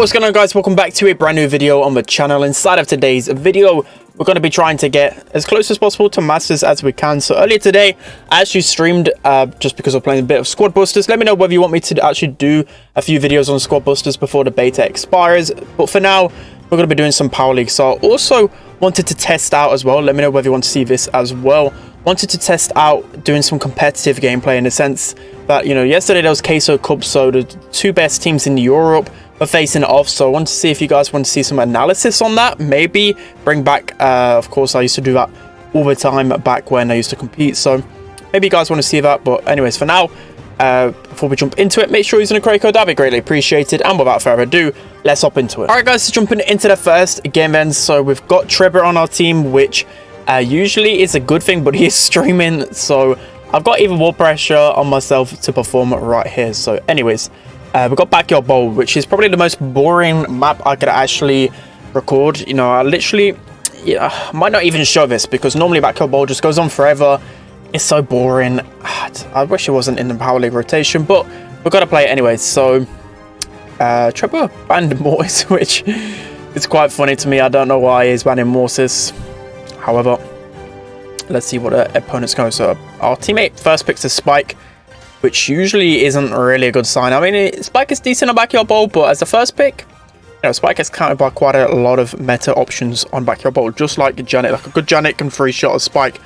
What's going on, guys? Welcome back to a brand new video on the channel. Inside of today's video, we're going to be trying to get as close as possible to Masters as we can. So earlier today, I actually streamed just because I'm playing a bit of Squad Busters. Let me know whether you want me to actually do a few videos on Squad Busters before the beta expires. But for now, we're going to be doing some Power League. So I also wanted to test out as well. Let me know whether you want to see this as well. Wanted to test out doing some competitive gameplay in the sense that, you know, yesterday there was Queso Cup, so the two best teams in Europe are facing off. So I want to see if you guys want to see some analysis on that. Maybe bring back, of course, I used to do that all the time back when I used to compete. So maybe you guys want to see that. But anyways, for now, before we jump into it, make sure you're using a create code. That'd be greatly appreciated. And without further ado, let's hop into it. All right, guys, so jumping into the first game then. So we've got Trevor on our team, which usually is a good thing, but he's streaming, so I've got even more pressure on myself to perform right here. So anyways, we've got Backyard Bowl, which is probably the most boring map I could actually record. You know, I literally, I might not even show this because normally Backyard Bowl just goes on forever. It's so boring. I wish it wasn't in the Power League rotation, but we've got to play it anyway. So Trevor banned Mortis, which is quite funny to me. I don't know why he's banning Mortis. However, let's see what the opponent's going. So our teammate first picks a Spike, which usually isn't really a good sign. I mean, Spike is decent on Backyard Bowl, but as the first pick, you know, Spike is countered by quite a lot of meta options on Backyard Bowl, just like Janet. Like a good Janet can free shot a Spike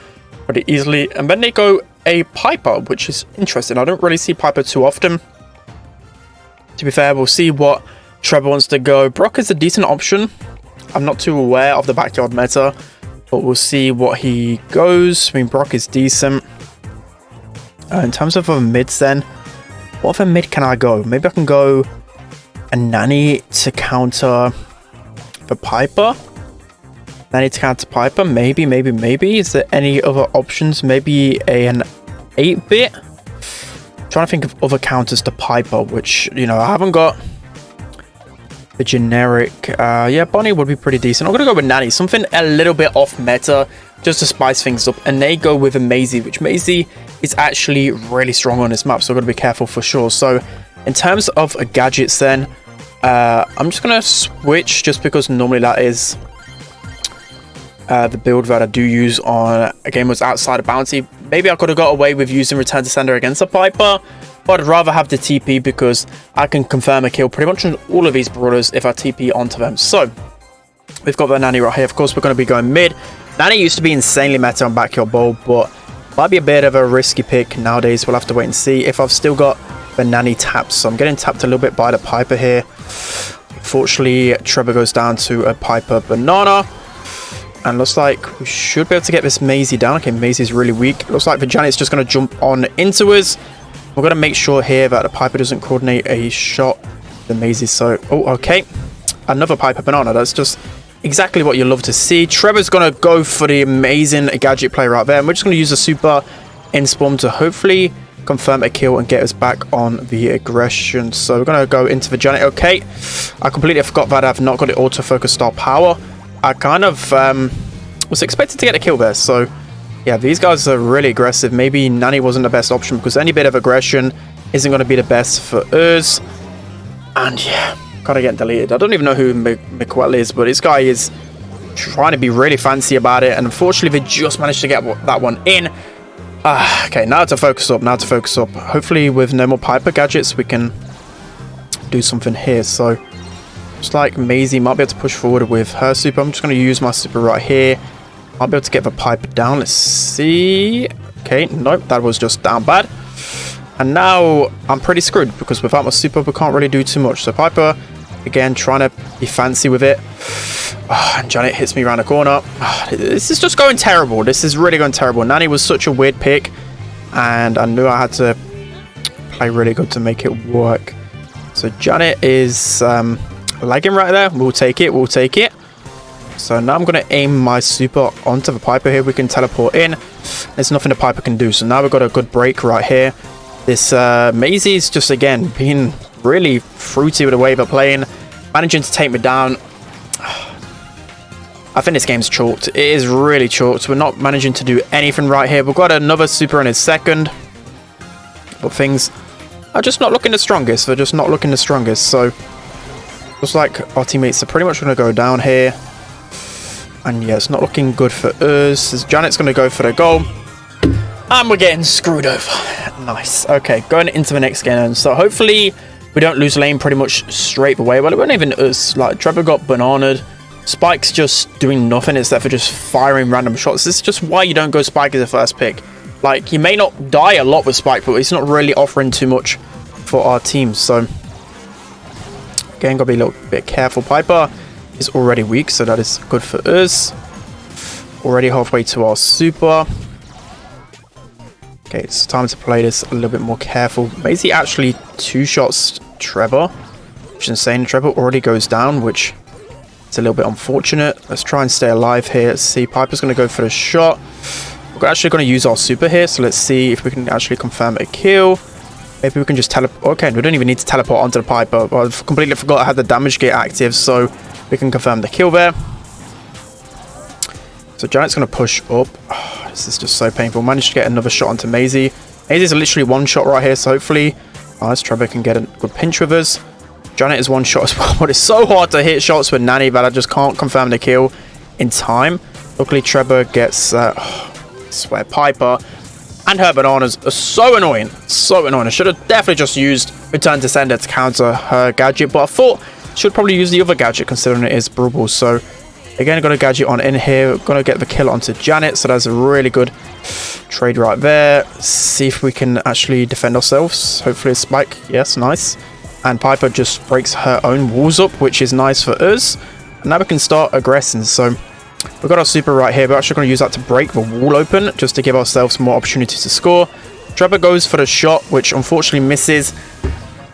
pretty easily. And then they go a Piper, which is interesting. I don't really see Piper too often. To be fair, we'll see what Trevor wants to go. Brock is a decent option. I'm not too aware of the Backyard meta, but we'll see what he goes. I mean, Brock is decent. In terms of mids then, what other mid can I go? Maybe I can go a Nanny to counter the Piper. Nanny to counter Piper. Maybe. Is there any other options? Maybe an 8-bit? Trying to think of other counters to Piper, which, you know, I haven't got the generic. Yeah, Bonnie would be pretty decent. I'm gonna go with Nanny, something a little bit off meta just to spice things up. And they go with a Maisie, which Maisie is actually really strong on this map, so I've got to be careful for sure. So in terms of gadgets then, I'm just gonna switch just because normally that is the build that I do use on a game that's outside of Bounty. Maybe I could have got away with using Return to Sender against a Piper, but I'd rather have the TP because I can confirm a kill pretty much on all of these brawlers if I TP onto them. So we've got the Nanny right here. Of course, we're going to be going mid. Nanny used to be insanely meta on Backyard Bowl, but might be a bit of a risky pick nowadays. We'll have to wait and see if I've still got the Nanny tapped. So I'm getting tapped a little bit by the Piper here. Unfortunately, Trevor goes down to a Piper Banana. And looks like we should be able to get this Maisie down. Okay, Maisie's really weak. Looks like the Janet's just going to jump on into us. We're going to make sure here that the Piper doesn't coordinate a shot. The Maisie, so... Oh, okay. Another Piper Banana. That's just exactly what you love to see. Trevor's going to go for the amazing gadget play right there. And we're just going to use a super in spawn to hopefully confirm a kill and get us back on the aggression. So we're going to go into the Janet. Okay. I completely forgot that I've not got the autofocus star power. I kind of was expected to get a kill there. So yeah, these guys are really aggressive. Maybe Nanny wasn't the best option because any bit of aggression isn't going to be the best for us. And yeah, gotta get deleted. I don't even know who Miquel is, but this guy is trying to be really fancy about it. And unfortunately, they just managed to get that one in. Okay, now to focus up. Hopefully with no more Piper gadgets, we can do something here. So looks like Maisie might be able to push forward with her super. I'm just going to use my super right here. I'll be able to get the Piper down. Let's see. Okay, nope, that was just down bad. And now I'm pretty screwed because without my super, we can't really do too much. So Piper, again, trying to be fancy with it. And Janet hits me around the corner. This is just going terrible. This is really going terrible. Nanny was such a weird pick, and I knew I had to play really good to make it work. So Janet is lagging right there. We'll take it. So now I'm going to aim my super onto the Piper here. We can teleport in. There's nothing the Piper can do. So now we've got a good break right here. This Maisie is just, again, being really fruity with the way they're playing. Managing to take me down. I think this game's chalked. It is really chalked. We're not managing to do anything right here. We've got another super in his second. But things are just not looking the strongest. They're just not looking the strongest. So Looks like our teammates are pretty much going to go down here. And yeah, it's not looking good for us. As Janet's going to go for the goal. And we're getting screwed over. Nice. Okay, going into the next game. So hopefully we don't lose lane pretty much straight away. Well, it wasn't even us. Like, Trevor got bananaed. Spike's just doing nothing except for just firing random shots. This is just why you don't go Spike as a first pick. Like, he may not die a lot with Spike, but he's not really offering too much for our team. So, again, gotta be a little bit careful. Piper is already weak, so that is good for us. Already halfway to our super. Okay, it's time to play this a little bit more careful. Maisie actually two shots Trevor, which is insane. Trevor already goes down, which is a little bit unfortunate. Let's try and stay alive here. Let's see, Piper's going to go for the shot. We're actually going to use our super here, so let's see if we can actually confirm a kill. Maybe we can just teleport. Okay, we don't even need to teleport onto the Piper. I've completely forgot I had the damage gate active, so we can confirm the kill there. So Janet's going to push up. Oh, this is just so painful. Managed to get another shot onto Maisie. Maisie's literally one shot right here, so hopefully Trevor can get a good pinch with us. Janet is one shot as well, but it's so hard to hit shots with Nanny that I just can't confirm the kill in time. Luckily, Trevor gets, I swear, Piper and her bananas are so annoying. So annoying. I should have definitely just used Return to Sender to counter her gadget, but I thought I should probably use the other gadget considering it is Brawl. So, again, got a gadget on in here. Going to get the kill onto Janet, so that's a really good trade right there. See if we can actually defend ourselves. Hopefully a spike. Yes, nice. And Piper just breaks her own walls up, which is nice for us. And now we can start aggressing. So we've got our super right here. We're actually going to use that to break the wall open, just to give ourselves more opportunity to score. Trevor goes for the shot, which unfortunately misses.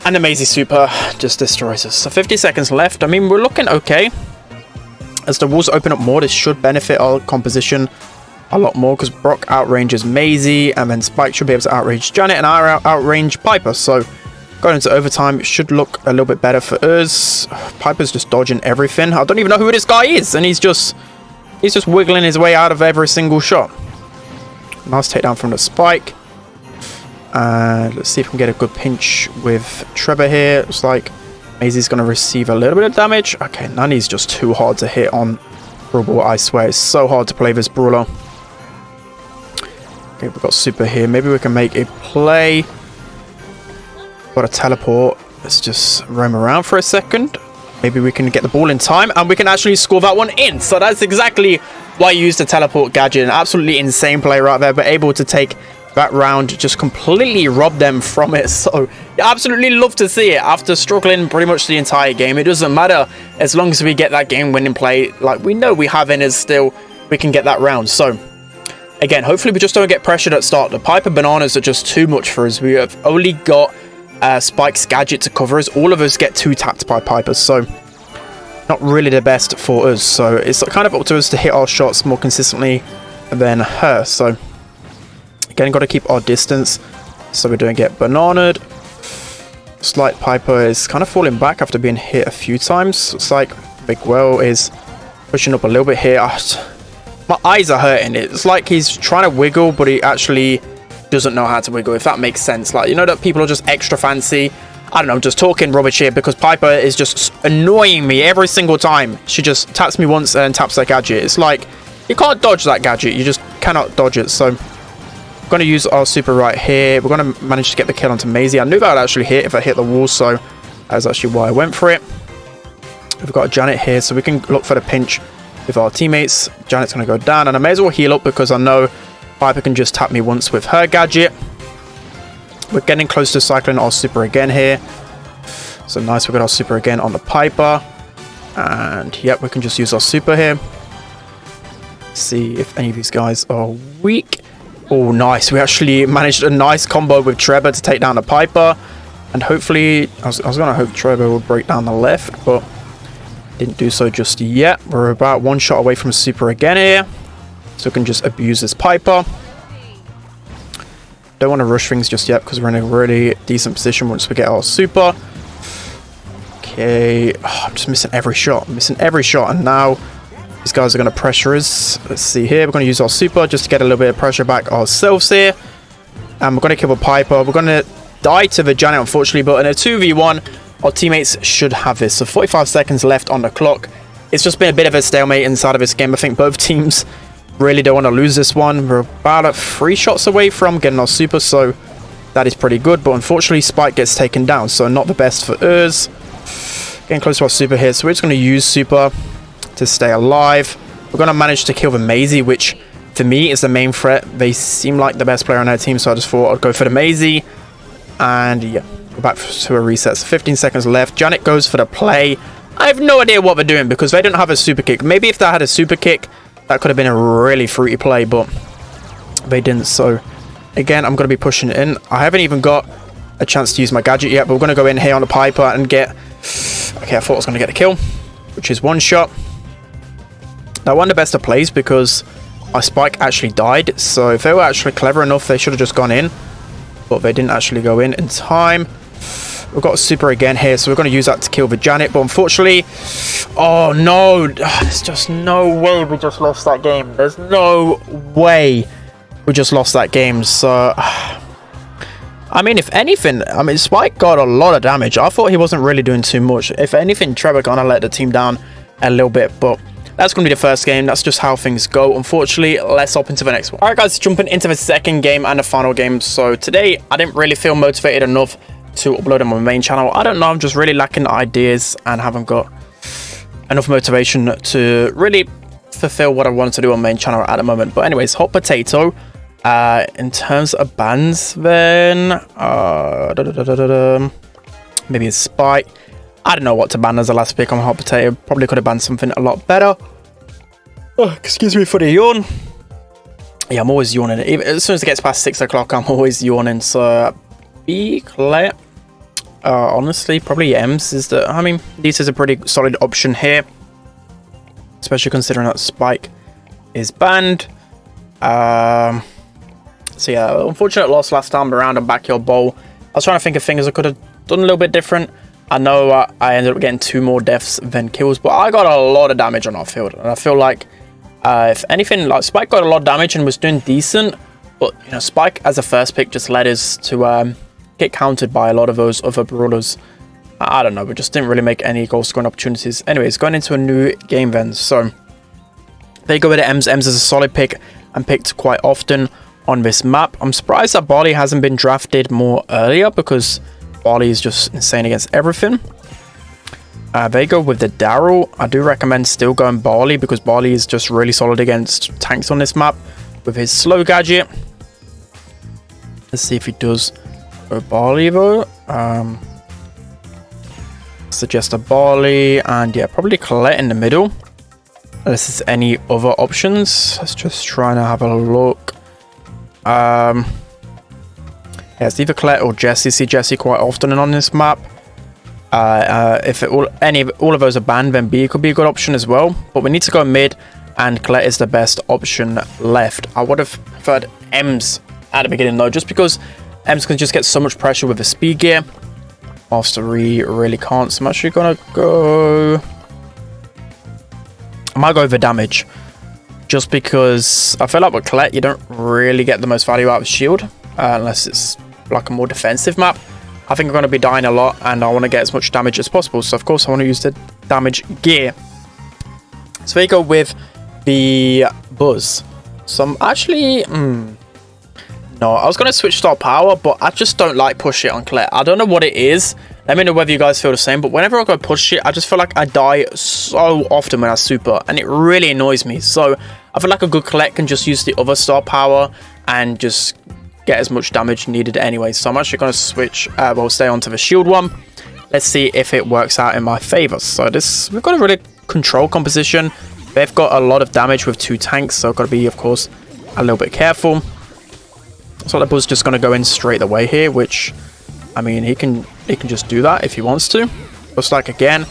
And the Maisie super just destroys us. So 50 seconds left. I mean, we're looking okay. As the walls open up more, this should benefit our composition a lot more, because Brock outranges Maisie, and then Spike should be able to outrange Janet, and I outrange Piper. So going into overtime, it should look a little bit better for us. Piper's just dodging everything. I don't even know who this guy is, and he's just wiggling his way out of every single shot. Nice takedown from the Spike. And let's see if we can get a good pinch with Trevor here. Looks like Maisie's going to receive a little bit of damage. Okay, Nanny's just too hard to hit on Brawl. I swear, it's so hard to play this brawler. Okay, we've got super here. Maybe we can make a play. Got a teleport. Let's just roam around for a second. Maybe we can get the ball in time, and we can actually score that one in. So that's exactly why I used the teleport gadget. An absolutely insane play right there, but able to take that round, just completely rob them from it. So I absolutely love to see it. After struggling pretty much the entire game, it doesn't matter as long as we get that game winning play like we know we have in us. Still we can get that round. So again, hopefully we just don't get pressured at start. The Piper bananas are just too much for us. We have only got Spike's gadget to cover us. All of us get two tapped by Piper, so not really the best for us. So it's kind of up to us to hit our shots more consistently than her. So again, got to keep our distance so we don't get bananaed. Slight Piper is kind of falling back after being hit a few times. It's like Miguel is pushing up a little bit here. My eyes are hurting. It's like he's trying to wiggle, but he actually doesn't know how to wiggle, if that makes sense. Like, you know that people are just extra fancy. I don't know, I'm just talking rubbish here because Piper is just annoying me every single time. She just taps me once and taps that gadget. It's like, you can't dodge that gadget. You just cannot dodge it. So we're going to use our super right here. We're going to manage to get the kill onto Maisie. I knew that would actually hit if I hit the wall, so that's actually why I went for it. We've got Janet here, so we can look for the pinch with our teammates. Janet's going to go down, and I may as well heal up because I know Piper can just tap me once with her gadget. We're getting close to cycling our super again here. So nice, we got our super again on the Piper. And yep, we can just use our super here. See if any of these guys are weak. Oh, nice. We actually managed a nice combo with Trevor to take down the Piper. And hopefully, I was going to hope Trevor would break down the left, but didn't do so just yet. We're about one shot away from super again here. So we can just abuse this Piper. Don't want to rush things just yet because we're in a really decent position once we get our super. Okay. Oh, I'm just missing every shot. I'm missing every shot. And now these guys are going to pressure us. Let's see here. We're going to use our super just to get a little bit of pressure back ourselves here. And we're going to kill a Piper. We're going to die to the Janet, unfortunately. But in a 2v1, our teammates should have this. So 45 seconds left on the clock. It's just been a bit of a stalemate inside of this game. I think both teams really don't want to lose this one. We're about 3 shots away from getting our super, so that is pretty good. But unfortunately, Spike gets taken down, so not the best for us. Getting close to our super here, so we're just going to use super to stay alive. We're going to manage to kill the Maisie, which for me is the main threat. They seem like the best player on their team, so I just thought I'd go for the Maisie. And yeah, go back to a reset. So 15 seconds left. Janet goes for the play. I have no idea what they're doing because they don't have a super kick. Maybe if they had a super kick, that could have been a really fruity play, but they didn't. So again, I'm going to be pushing it in. I haven't even got a chance to use my gadget yet, but we're going to go in here on the Piper and get... Okay, I thought I was going to get a kill, which is 1 shot. Now, one of the best of plays because our Spike actually died. So if they were actually clever enough, they should have just gone in, but they didn't actually go in time. We've got a super again here, so we're going to use that to kill the Janet, but unfortunately... Oh, no. There's just no way we just lost that game. There's no way we just lost that game, so... I mean, if anything, I mean, Spike got a lot of damage. I thought he wasn't really doing too much. If anything, Trevor kind of let the team down a little bit, but that's going to be the first game. That's just how things go. Unfortunately, let's hop into the next one. All right, guys, jumping into the second game and the final game. So today, I didn't really feel motivated enough to upload on my main channel. I don't know, I'm just really lacking ideas and haven't got enough motivation to really fulfill what I wanted to do on main channel at the moment. But anyways, hot potato. In terms of bans, then maybe a Spike. I don't know what to ban as a last pick on hot potato. Probably could have banned something a lot better. Oh, excuse me for the yawn. Yeah, I'm always yawning. Even as soon as it gets past 6 o'clock, I'm always yawning. So be clear. Honestly, probably M's is the... I mean, this is a pretty solid option here, especially considering that Spike is banned. So yeah, unfortunate loss last time around on Backyard Bowl. I was trying to think of things I could have done a little bit different. I know I ended up getting 2 more deaths than kills, but I got a lot of damage on our field, and I feel like if anything, like Spike got a lot of damage and was doing decent, but you know, Spike as a first pick just led us to get countered by a lot of those other brawlers. I don't know, we just didn't really make any goal scoring opportunities. Anyways, going into a new game then. So there you go with the M's. M's is a solid pick and picked quite often on this map. I'm surprised that Barley hasn't been drafted more earlier because Barley is just insane against everything. They go with the Daryl. I do recommend still going Barley because Barley is just really solid against tanks on this map with his slow gadget. Let's see if he does go Barley though. Suggest a Barley and yeah, probably Colette in the middle. Unless there's any other options. Let's just try to have a look. Yeah, it's either Colette or Jessie. See Jessie quite often on this map. If all of those are banned, then B could be a good option as well. But we need to go mid, and Colette is the best option left. I would have preferred M's at the beginning though, just because M's can just get so much pressure with the speed gear. Master really can't. So I'm actually gonna go... I might go over damage, just because I feel like with Colette you don't really get the most value out of shield unless it's like a more defensive map. I think I'm going to be dying a lot and I want to get as much damage as possible, so of course I want to use the damage gear. So there you go with the Buzz. So I'm actually no, I was going to switch star power, but I just don't like push it on Colette. I don't know what it is. Let me know whether you guys feel the same, but whenever I go push it, I just feel like I die so often when I super, and it really annoys me. So I feel like a good Colette can just use the other star power and just get as much damage needed anyway. So I'm actually going to switch, we'll stay on to the shield one. Let's see if it works out in my favor. So we've got a really controlled composition. They've got a lot of damage with 2 tanks, so I've got to be, of course, a little bit careful. So the Buzz just going to go in straight away here, which, I mean, he can just do that if he wants to. Just like again,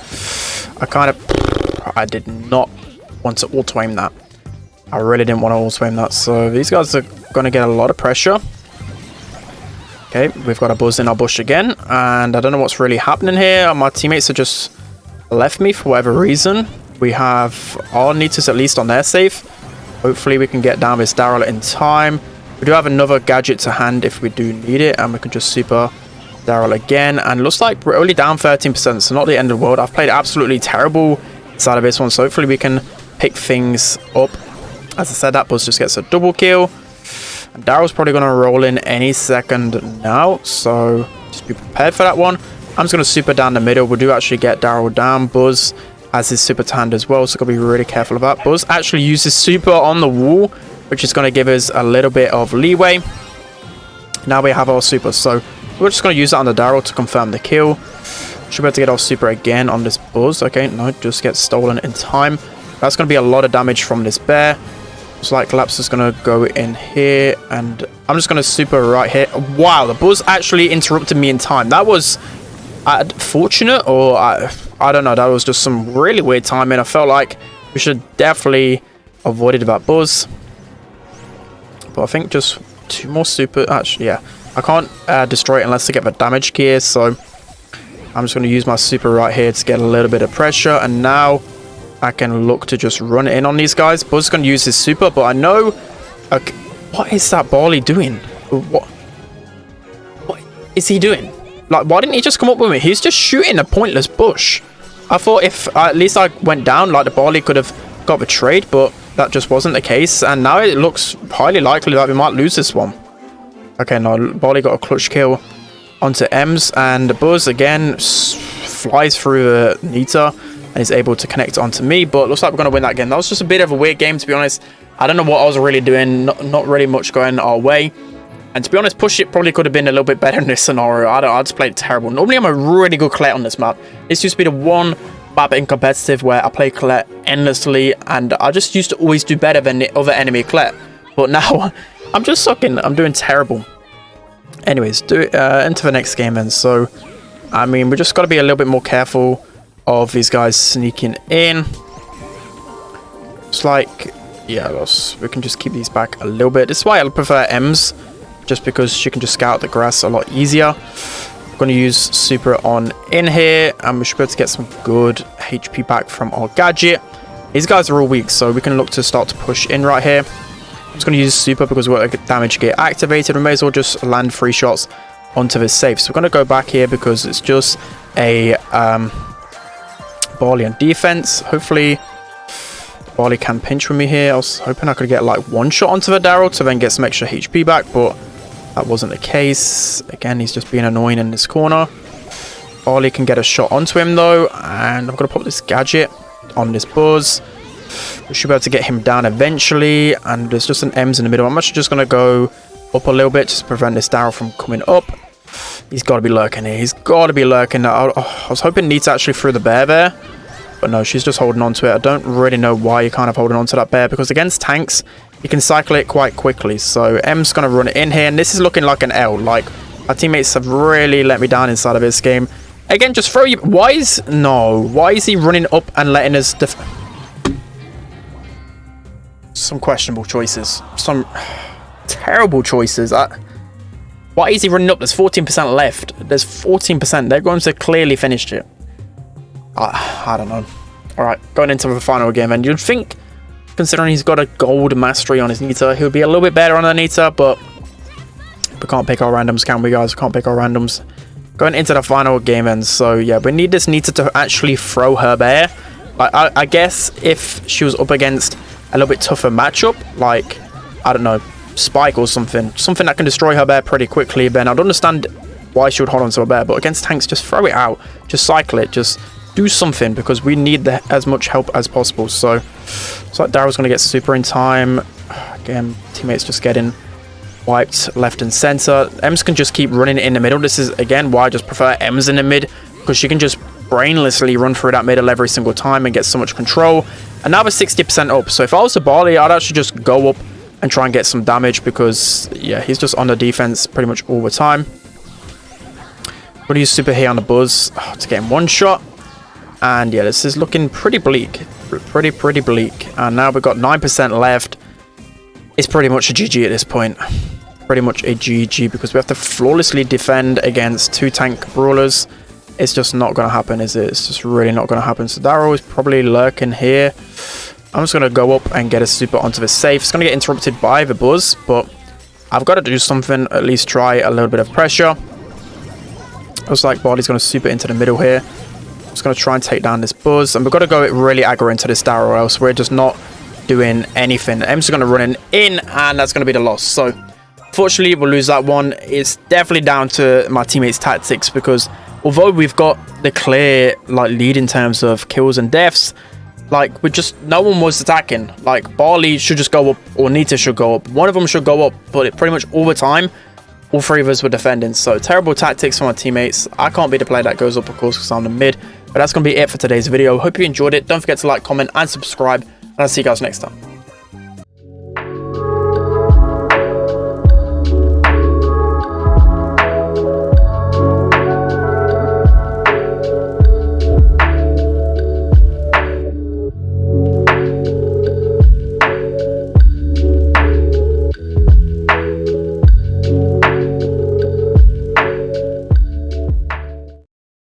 I did not want to auto aim that. I really didn't want to auto aim that. So these guys are going to get a lot of pressure. Okay, we've got a Buzz in our bush again, and I don't know what's really happening here. My teammates have just left me for whatever reason. We have our Nitas at least on their safe. Hopefully we can get down this Daryl in time. We do have another gadget to hand if we do need it, and we can just super Daryl again, and looks like we're only down 13%, so not the end of the world. I've played absolutely terrible inside of this one, so hopefully we can pick things up. As I said, that Buzz just gets a double kill, and Daryl's probably going to roll in any second now, so just be prepared for that one. I'm just going to super down the middle. We do actually get Daryl down. Buzz has his super tanned as well, so got to be really careful of that. Buzz actually uses super on the wall, which is going to give us a little bit of leeway. Now we have our super, so we're just going to use that on the Daryl to confirm the kill. Should be able to get our super again on this Buzz. Okay, no, just gets stolen in time. That's going to be a lot of damage from this bear. Looks like Collapse is going to go in here, and I'm just going to super right here. Wow, the Buzz actually interrupted me in time. That was fortunate, or I don't know. That was just some really weird timing. I felt like we should definitely avoided that Buzz. But I think just 2 more super. Actually, yeah. I can't destroy it unless I get the damage gear, so I'm just going to use my super right here to get a little bit of pressure, and now I can look to just run in on these guys. Buzz is going to use his super, but I know... Okay, what is that Barley doing? What is he doing? Like, why didn't he just come up with me? He's just shooting a pointless bush. I thought if at least I went down, like, the Barley could have got the trade, but that just wasn't the case, and now it looks highly likely that we might lose this one. Okay, no, Barley got a clutch kill onto Ems, and the Buzz again flies through the Nita and is able to connect onto me, but looks like we're going to win that game. That was just a bit of a weird game, to be honest. I don't know what I was really doing, not really much going our way. And to be honest, Push It probably could have been a little bit better in this scenario. I just played terrible. Normally, I'm a really good Colette on this map. This used to be the one map in competitive where I play Colette endlessly, and I just used to always do better than the other enemy Colette. But now, I'm just sucking. I'm doing terrible. Anyways, into the next game then. So, I mean, we just got to be a little bit more careful of these guys sneaking in. It's like, yeah, we can just keep these back a little bit. This is why I prefer Ems, just because she can just scout the grass a lot easier. I'm going to use super on in here, and we should be able to get some good HP back from our gadget. These guys are all weak, so we can look to start to push in right here. I'm just going to use super because we're going to get damage gear activated. We may as well just land 3 shots onto this safe. So we're going to go back here because it's just a Barley on defense. Hopefully Barley can pinch with me here. I was hoping I could get like 1 shot onto the Daryl to then get some extra HP back, but that wasn't the case. Again, he's just being annoying in this corner. Barley can get a shot onto him though, and I'm going to pop this gadget on this Buzz. We should be able to get him down eventually, and there's just an Ems in the middle. I'm actually just going to go up a little bit just to prevent this Daryl from coming up. He's got to be lurking here. He's got to be lurking. I was hoping Nita actually threw the bear there, but no, she's just holding on to it. I don't really know why you're kind of holding on to that bear, because against tanks, you can cycle it quite quickly. So M's going to run it in here, and this is looking like an L. Like, our teammates have really let me down inside of this game. Again, just throw you... Why is he running up and letting us... Some questionable choices. Some terrible choices. Why is he running up? There's 14% left. There's 14%. They're going to clearly finish it. I don't know. Alright, going into the final game, and you'd think, considering he's got a gold mastery on his Nita, he'll be a little bit better on the Nita, but we can't pick our randoms, can we, guys? We can't pick our randoms. Going into the final game, and so, yeah, we need this Nita to actually throw her bear. I guess if she was up against a little bit tougher matchup, like, I don't know, Spike or something that can destroy her bear pretty quickly, then I'd understand why she would hold on to her bear. But against tanks, just throw it out, just cycle it, just do something, because we need as much help as possible. So it's like Daryl's going to get super in time. Again, teammates just getting wiped left and center. Ems can just keep running in the middle. This is again why I just prefer Ems in the mid, because she can just brainlessly run through that middle every single time and get so much control. And now we're 60% up, so if I was a Barley, I'd actually just go up and try and get some damage, because yeah, he's just on the defense pretty much all the time. I'm gonna use super here on the Buzz to get him 1 shot. And yeah, this is looking pretty bleak, pretty bleak. And now we've got 9% left. It's pretty much a GG at this point. Pretty much a GG, because we have to flawlessly defend against 2 tank brawlers. It's just not going to happen, is it? It's just really not going to happen. So Daryl is probably lurking here. I'm just going to go up and get a super onto the safe. It's going to get interrupted by the Buzz, but I've got to do something, at least try a little bit of pressure. Looks like Barley's going to super into the middle here. Just going to try and take down this Buzz. And we've got to go really aggro into this Darrow, or else we're just not doing anything. M's going to run in, and that's going to be the loss. So, fortunately, we'll lose that one. It's definitely down to my teammates' tactics, because although we've got the clear like lead in terms of kills and deaths, like no one was attacking. Like Barley should just go up, or Nita should go up. One of them should go up, but pretty much all the time, all three of us were defending. So terrible tactics from my teammates. I can't be the player that goes up, of course, because I'm the mid. But that's going to be it for today's video. Hope you enjoyed it. Don't forget to like, comment, and subscribe. And I'll see you guys next time.